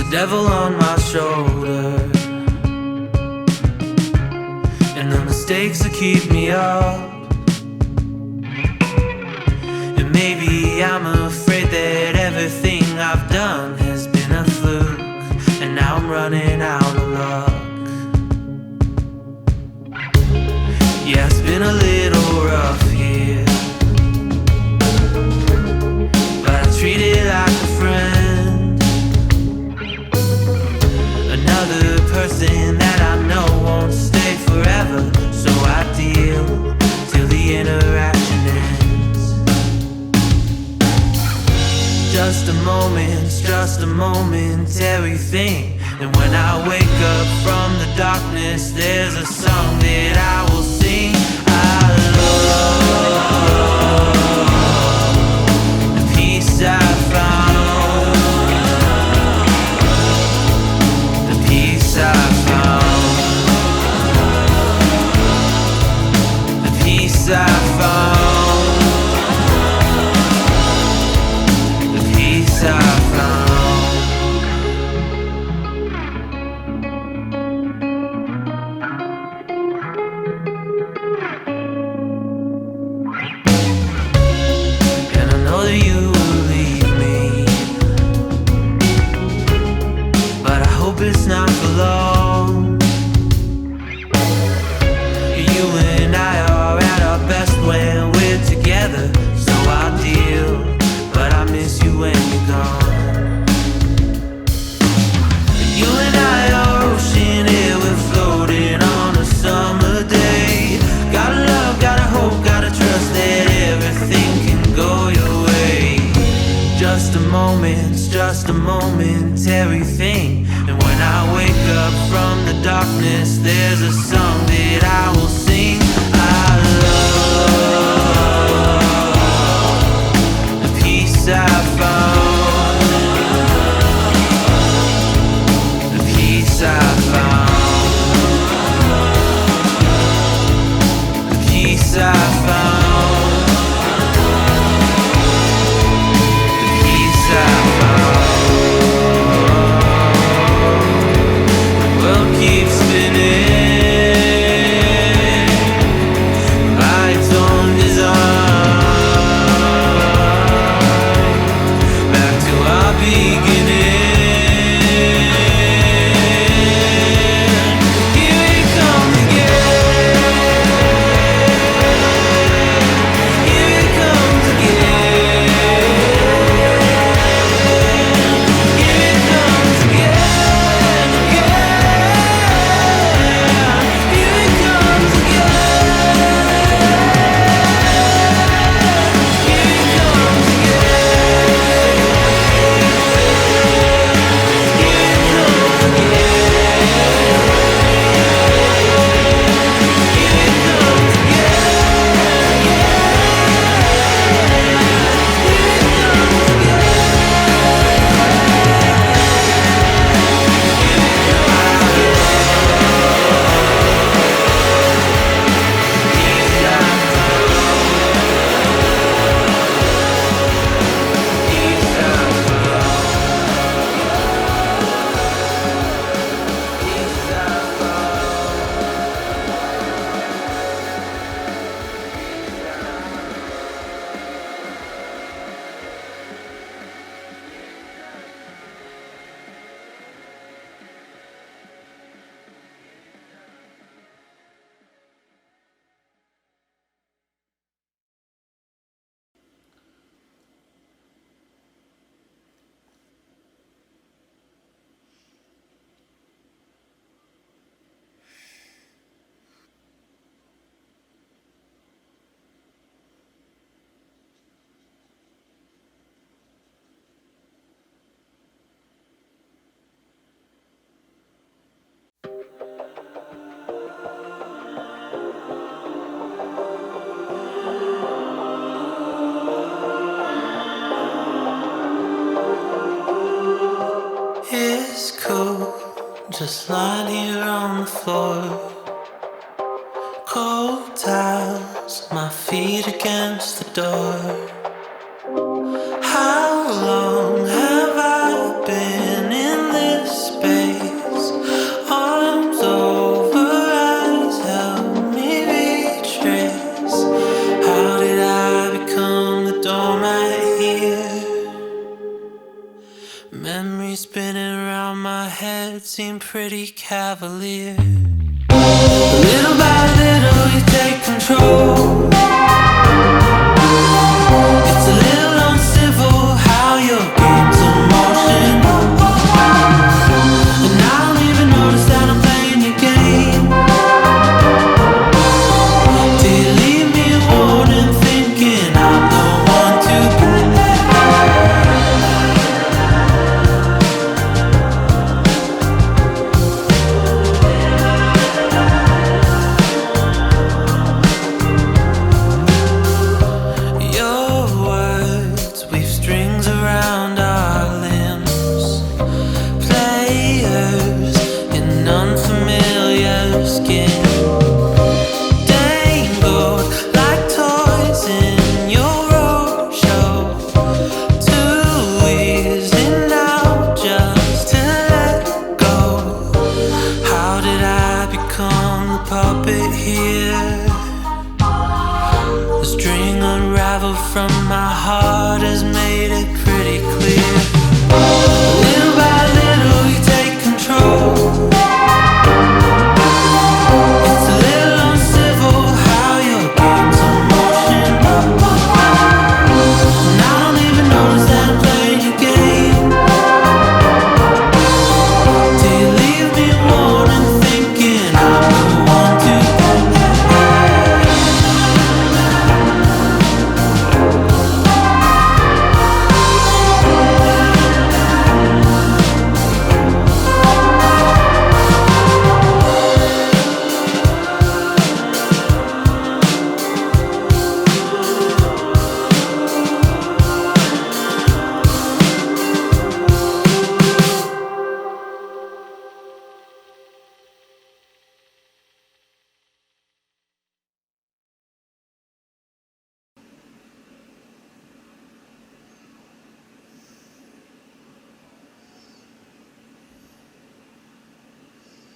Devil on my shoulder, and the mistakes that keep me up. And maybe I'm afraid that everything I've done has been a fluke, and now I'm running out of luck. Yeah, it's been a little rough here, but I treat it like a friend. Another person that I know won't stay forever, so I deal till the interaction ends. Just a momentary thing. And when I wake up from the darkness, there's a song that I will sing. I love the peace I found. I found the peace I found, the peace I found. And I know that you will leave me, but I hope it's not for long. You and I are at our best when we're together, so I'll deal, but I miss you when you're gone. You and I are ocean air, we're floating on a summer day. Gotta love, gotta hope, gotta trust that everything can go your way. Just a momentary thing. And when I wake up from the darkness, there's a song that I will sing. I love the peace I found, the peace I found, the peace I found, the peace I found. Keep spinning by its own design, back to our beginning. Here it comes again. just lying here on the floor. Cold towels, my feet against the door. How long have I been in this space? Arms over eyes, help me retrace. How did I become the doormat here? Memories spinning around my head seem pretty cavalier. Little by little you take control. It's a little uncivil how your game's in motion. And I don't even notice that I'm playing your game. Till you leave me a warning thinking I'm the one to blame. From my heart has made it pretty clear.